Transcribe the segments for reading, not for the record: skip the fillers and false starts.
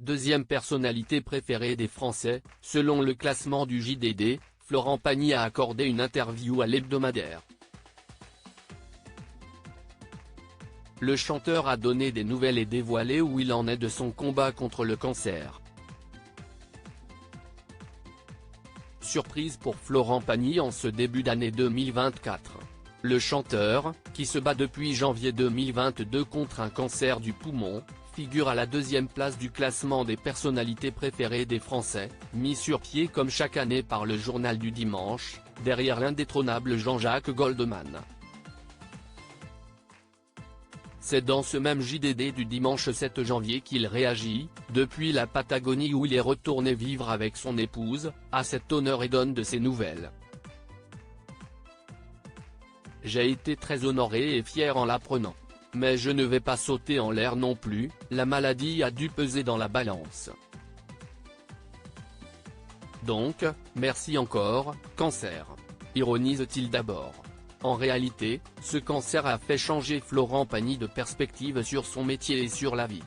deuxième personnalité préférée des Français, selon le classement du JDD, Florent Pagny a accordé une interview à l'hebdomadaire. Le chanteur a donné des nouvelles et dévoilé où il en est de son combat contre le cancer. Surprise pour Florent Pagny en ce début d'année 2024. Le chanteur, qui se bat depuis janvier 2022 contre un cancer du poumon, figure à la deuxième place du classement des personnalités préférées des Français, mis sur pied comme chaque année par le Journal du Dimanche, derrière l'indétrônable Jean-Jacques Goldman. C'est dans ce même JDD du dimanche 7 janvier qu'il réagit, depuis la Patagonie où il est retourné vivre avec son épouse, à cet honneur et donne de ses nouvelles. J'ai été très honoré et fier en l'apprenant. Mais je ne vais pas sauter en l'air non plus, la maladie a dû peser dans la balance. Donc, merci encore, cancer. Ironise-t-il d'abord. En réalité, ce cancer a fait changer Florent Pagny de perspective sur son métier et sur la vie.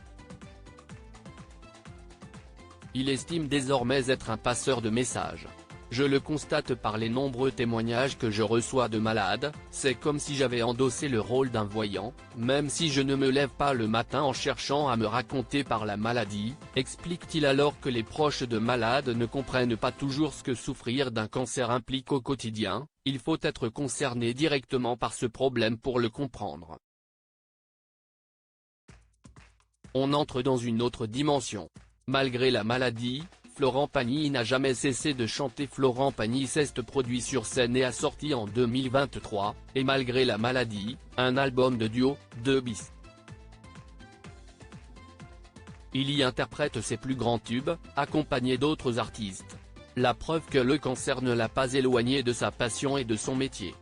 Il estime désormais être un passeur de messages. Je le constate par les nombreux témoignages que je reçois de malades, c'est comme si j'avais endossé le rôle d'un voyant, même si je ne me lève pas le matin en cherchant à me raconter par la maladie, explique-t-il alors que les proches de malades ne comprennent pas toujours ce que souffrir d'un cancer implique au quotidien, il faut être concerné directement par ce problème pour le comprendre. On entre dans une autre dimension. Malgré la maladie, Florent Pagny n'a jamais cessé de chanter. Florent Pagny s'est produit sur scène et a sorti en 2023, et malgré la maladie, un album de duo, 2 bis. Il y interprète ses plus grands tubes, accompagné d'autres artistes. La preuve que le cancer ne l'a pas éloigné de sa passion et de son métier.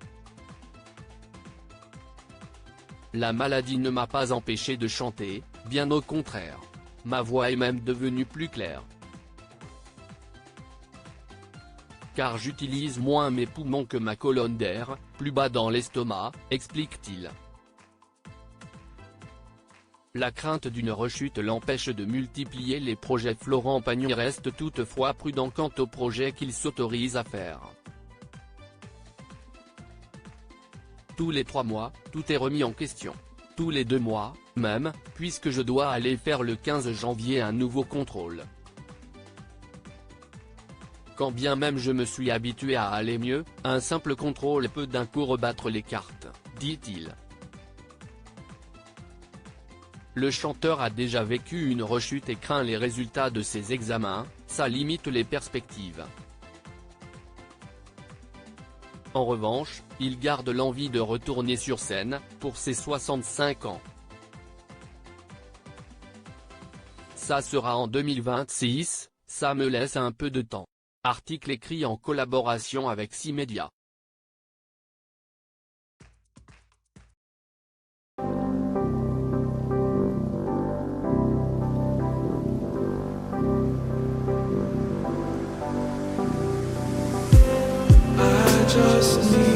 La maladie ne m'a pas empêché de chanter, bien au contraire. Ma voix est même devenue plus claire. Car j'utilise moins mes poumons que ma colonne d'air, plus bas dans l'estomac, explique-t-il. La crainte d'une rechute l'empêche de multiplier les projets. Florent Pagny reste toutefois prudent quant aux projets qu'il s'autorise à faire. Tous les 3 mois, tout est remis en question. Tous les 2 mois, même, puisque je dois aller faire le 15 janvier un nouveau contrôle. Quand bien même je me suis habitué à aller mieux, un simple contrôle peut d'un coup rebattre les cartes, dit-il. Le chanteur a déjà vécu une rechute et craint les résultats de ses examens, ça limite les perspectives. En revanche, il garde l'envie de retourner sur scène, pour ses 65 ans. Ça sera en 2026, ça me laisse un peu de temps. Article écrit en collaboration avec 6 médias. I just need